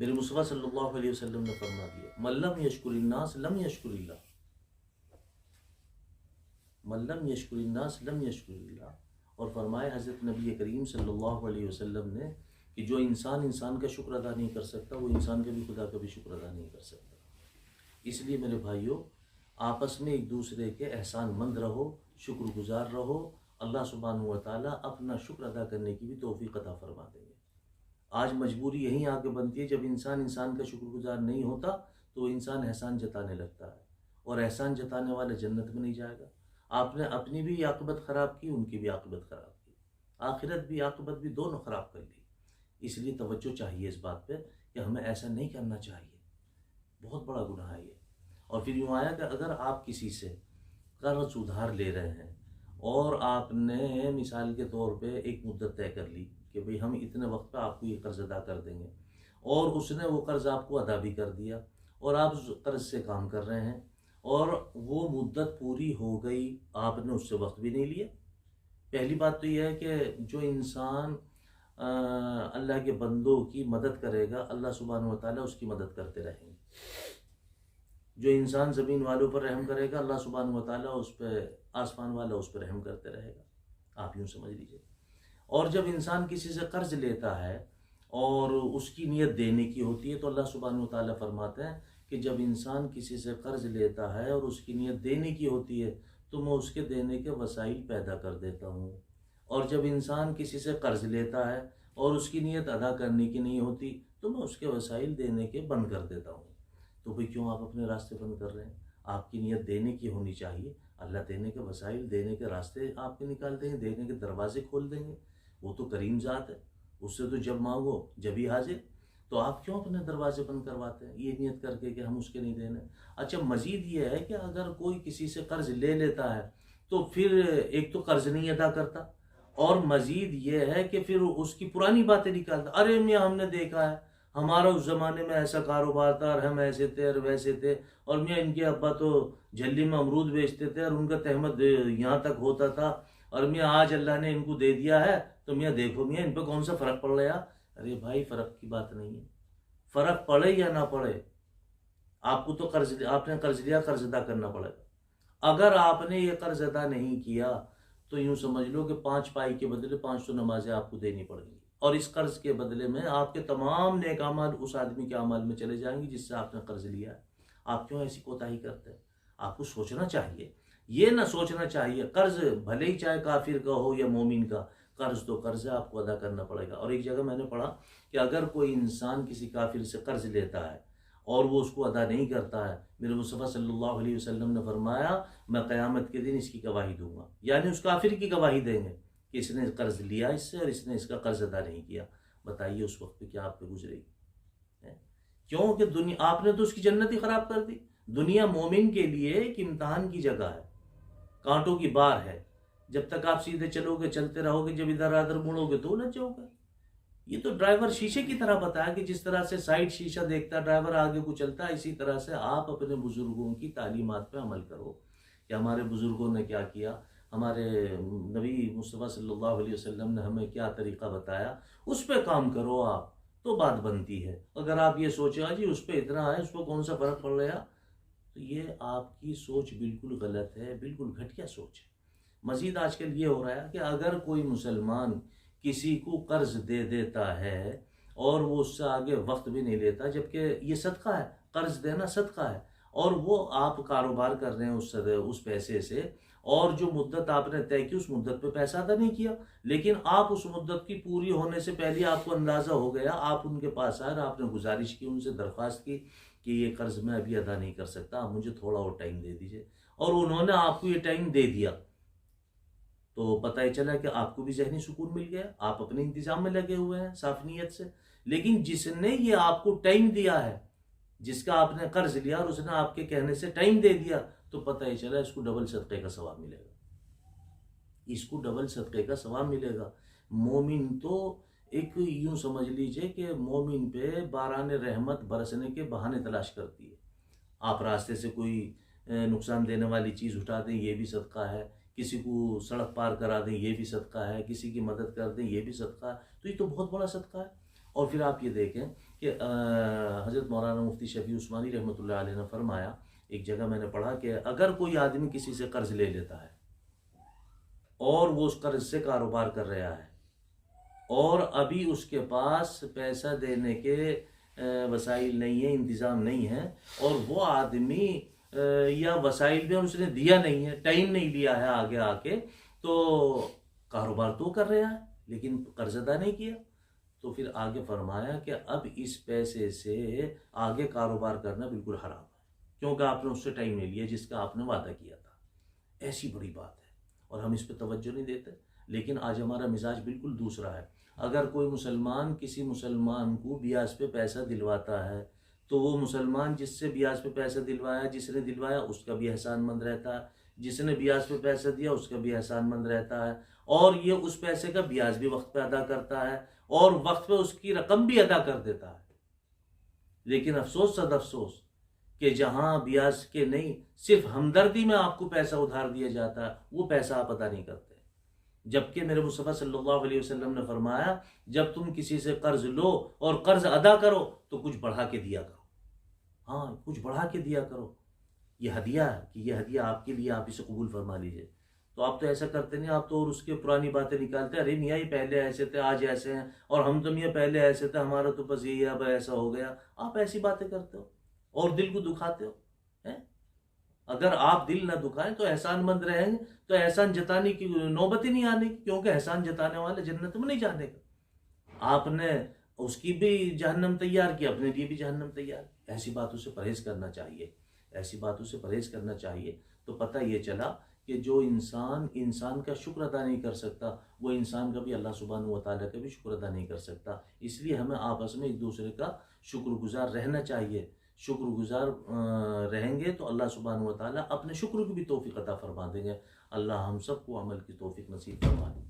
मेरे मुस्तफ़ा सल्लल्लाहु अलैहि वसल्लम ने फरमा दिया, मल्लम यशकुरिन्नास लम यशकुरिल्लाह, मल्लम यशकुरिन्नास लम यशकुरिल्लाह। और फरमाए हज़रत नबी करीम सल्लल्लाहु अलैहि वसल्लम ने कि जो इंसान इंसान का शुक्र अदा नहीं कर सकता, वो इंसान का भी खुदा का भी शुक्र अदा नहीं कर सकता। इसलिए मेरे भाइयों, आपस में एक दूसरे के एहसानमंद रहो, शुक्रगुजार रहो। अल्लाह सुब्हानहू व तआला अपना शुक्र अदा करने की भी तौफीक अता फरमा देंगे। आज मजबूरी यहीं आके बनती है, जब इंसान इंसान का शुक्रगुजार नहीं होता तो इंसान एहसान जताने लगता है, और एहसान जताने वाले जन्नत में नहीं जाएगा। आपने अपनी भी आक़िबत ख़राब की, उनकी भी आक़िबत ख़राब की, आखिरत भी आक़िबत भी दोनों ख़राब कर ली। इसलिए तवज्जो चाहिए इस बात पे कि हमें ऐसा नहीं करना चाहिए, बहुत बड़ा गुनाह है ये। और फिर यूँ आया कि अगर आप किसी से कर्ज उधार ले रहे हैं और आपने मिसाल के तौर पे एक मुद्दत तय कर ली कि भाई हम इतने वक्त पे आपको ये कर्ज अदा कर देंगे, और उसने वो कर्ज आपको अदा भी कर दिया और आप उस कर्ज से काम कर रहे हैं, और वो मुद्दत पूरी हो गई, आपने उससे वक्त भी नहीं लिया। पहली बात तो यह है कि जो इंसान अल्लाह के बंदों की मदद करेगा, अल्लाह सुब्हानहू व तआला उसकी मदद करते रहेंगे। जो इंसान ज़मीन वालों पर रहम करेगा, अल्लाह सुब्हानहू व तआला उस पर, आसमान वाला उस पर रहम करते रहेगा। आप यूँ समझ लीजिए। और जब इंसान किसी से कर्ज लेता है और उसकी नीयत देने की होती है, तो अल्लाह सुब्हानहू व तआला फरमाते हैं कि जब इंसान किसी से कर्ज लेता है और उसकी नीयत देने की होती है, तो मैं उसके देने के वसाइल पैदा कर देता हूँ। और जब इंसान किसी से कर्ज लेता है और उसकी नीयत अदा करने की नहीं होती, तो मैं उसके वसाइल देने के बंद कर देता हूँ। तो भाई क्यों आप अपने रास्ते बंद कर रहे हैं? आपकी नीयत देने की होनी चाहिए, अल्लाह देने के वसाइल, देने के रास्ते आपके निकाल देंगे, देने के दरवाजे खोल देंगे। वो तो करीम ज़ात है, उससे तो जब मांगो जब ही हाजिर। तो आप क्यों अपने दरवाजे बंद करवाते हैं ये नियत करके कि हम उसके नहीं देने? अच्छा, मज़ीद ये है कि अगर कोई किसी से कर्ज ले लेता है तो फिर एक तो कर्ज नहीं अदा करता, और मज़ीद ये है कि फिर उसकी पुरानी बातें निकालता। अरे मियाँ, हमने देखा है, हमारा उस ज़माने में ऐसा कारोबार था और हम ऐसे थे और वैसे थे, और मियाँ इनके अब्बा तो झल्ली में अमरूद बेचते थे और उनका तहमद यहाँ तक होता था, और मियाँ आज अल्लाह ने इनको दे दिया है, तो मियाँ देखो मियाँ इन पर कौन सा फ़र्क पड़ रहा है। अरे भाई, फ़र्क की बात नहीं है, फ़र्क पड़े या ना पड़े, आपको तो आपने कर्ज लिया, कर्ज अदा करना पड़ेगा। अगर आपने ये कर्ज अदा नहीं किया तो यूँ समझ लो कि 5 पाई के बदले 500 नमाजें आपको देनी पड़ेंगी, और इस कर्ज के बदले में आपके तमाम नेक अमाल उस आदमी के अमाल में चले जाएंगे जिससे आपने कर्ज लिया है। आप क्यों ऐसी कोताही करते हैं? आपको सोचना चाहिए, ये ना सोचना चाहिए कर्ज भले ही चाहे काफिर का हो या मोमिन का, कर्ज तो कर्ज है, आपको अदा करना पड़ेगा। और एक जगह मैंने पढ़ा कि अगर कोई इंसान किसी काफिर से कर्ज लेता है और वो उसको अदा नहीं करता है, मेरे मुस्तफ़ा सल्लल्लाहु अलैहि वसल्लम ने फरमाया, मैं क़यामत के दिन इसकी गवाही दूंगा, यानी उस काफिर की गवाही देंगे कि इसने कर्ज लिया इससे और इसने इसका कर्ज अदा नहीं किया। बताइए उस वक्त पे क्या आप पे गुजरेगी? है? क्योंकि दुनिया, आपने तो उसकी जन्नत ही खराब कर दी। दुनिया मोमिन के लिए एक इम्तहान की जगह है, कांटों की बार है। जब तक आप सीधे चलोगे, चलते रहोगे, जब इधर आधर मुड़ोगे तो उलझ जाओगे। ये तो ड्राइवर शीशे की तरह बताया कि जिस तरह से साइड शीशा देखता है ड्राइवर, आगे को चलता है, इसी तरह से आप अपने बुजुर्गों की तालीमात पे अमल करो कि हमारे बुजुर्गों ने क्या किया, हमारे नबी मुस्तफ़ा सल्लल्लाहु अलैहि वसल्लम ने हमें क्या तरीक़ा बताया, उस पर काम करो आप, तो बात बनती है। अगर आप ये सोचे जी उस पर इतना है, उस पर कौन सा फ़र्क पड़ रहा, तो ये आपकी सोच बिल्कुल गलत है, बिल्कुल घटिया सोच है। मज़ीद आजकल ये हो रहा है कि अगर कोई मुसलमान किसी को कर्ज दे देता है और वो उससे आगे वक्त भी नहीं लेता, जबकि ये सदका है, कर्ज देना सदका है, और वो आप कारोबार कर रहे हैं उस पैसे से, और जो मुद्दत आपने तय की उस मुद्दत पे पैसा अदा नहीं किया, लेकिन आप उस मुद्दत की पूरी होने से पहले आपको अंदाज़ा हो गया, आप उनके पास आए और आपने गुजारिश की, उनसे दरख्वास्त की कि ये कर्ज मैं अभी अदा नहीं कर सकता, आप मुझे थोड़ा और टाइम दे दीजिए, और उन्होंने आपको ये टाइम दे दिया, तो पता ही चला कि आपको भी ज़हनी सुकून मिल गया, आप अपने इंतजाम में लगे हुए हैं साफ नीयत से। लेकिन जिसने ये आपको टाइम दिया है, जिसका आपने कर्ज लिया और उसने आपके कहने से टाइम दे दिया, तो पता ही चला इसको डबल सदक़े का सवाब मिलेगा, इसको डबल सदक़े का सवाब मिलेगा। मोमिन तो एक यूं समझ लीजिए कि मोमिन पे बारान रहमत बरसने के बहाने तलाश करती है। आप रास्ते से कोई नुकसान देने वाली चीज़ उठा दें, ये भी सदका है, किसी को सड़क पार करा दें, ये भी सदका है, किसी की मदद कर दें, ये भी सदका है, तो ये तो बहुत बड़ा सदका है। और फिर आप ये देखें कि हज़रत मौलाना मुफ्ती शफी उस्मानी रहमतुल्लाह अलैह ने फरमाया, एक जगह मैंने पढ़ा कि अगर कोई आदमी किसी से कर्ज ले लेता है और वो उस कर्ज से कारोबार कर रहा है और अभी उसके पास पैसा देने के वसाइल नहीं है, इंतज़ाम नहीं है, और वो आदमी या वसाइल भी उसने दिया नहीं है, टाइम नहीं लिया है आगे आके, तो कारोबार तो कर रहा है लेकिन कर्ज अदा नहीं किया, तो फिर आगे फरमाया कि अब इस पैसे से आगे कारोबार करना बिल्कुल हराम है, क्योंकि आपने उससे टाइम नहीं लिया जिसका आपने वादा किया था। ऐसी बड़ी बात है और हम इस पर तवज्जो नहीं देते। लेकिन आज हमारा मिजाज बिल्कुल दूसरा है। अगर कोई मुसलमान किसी मुसलमान को ब्याज पे पैसा दिलवाता है तो वो मुसलमान जिससे ब्याज पे पैसा दिलवाया, जिसने दिलवाया उसका भी एहसानमंद रहता है, जिसने ब्याज पे पैसा दिया उसका भी एहसानमंद रहता है, और ये उस पैसे का ब्याज भी वक्त पे अदा करता है और वक्त पे उसकी रकम भी अदा कर देता है। लेकिन अफसोस सद अफसोस कि जहां ब्याज के नहीं, सिर्फ हमदर्दी में आपको पैसा उधार दिया जाता है, वो पैसा आप अदा नहीं करते। जबकि मेरे मुस्तफ़ा सल्लल्लाहु अलैहि वसल्लम ने फरमाया, जब तुम किसी से कर्ज लो और कर्ज अदा करो तो कुछ बढ़ा के दिया करो। हाँ, कुछ बढ़ा के दिया करो। ये हदिया है कि ये हदिया आपके लिए, आप इसे कबूल फरमा लीजिए। तो आप तो ऐसा करते नहीं, आप तो और उसके पुरानी बातें निकालते, अरे मियाँ ये पहले ऐसे थे, आज ऐसे हैं, और हम तो मियाँ पहले ऐसे थे, हमारा तो बस यही अब ऐसा हो गया। आप ऐसी बातें करते हो और दिल को दुखाते हो, हैं? अगर आप दिल ना दुखाएं तो एहसानमंद रहेंगे तो एहसान जताने की नौबत ही नहीं आने की, क्योंकि एहसान जताने वाले जन्नत में नहीं जाने का। आपने उसकी भी जहन्नम तैयार की, अपने लिए भी जहन्नम तैयार की। ऐसी बातों से परहेज करना चाहिए, ऐसी बातों से परहेज करना चाहिए। तो पता ये चला कि जो इंसान का शुक्र अदा नहीं कर सकता, वो इंसान का भी अल्लाह सुब्हानहू व तआला का भी शुक्र अदा नहीं कर सकता। इसलिए हमें आपस में एक दूसरे का शुक्रगुजार रहना चाहिए। शुक्रगुजार रहेंगे तो अल्लाह सुब्हानहू व तआला अपने शुक्र की भी तौफीक अता फरमा देंगे। अल्लाह हम सबको अमल की तौफीक नसीब फरमाए।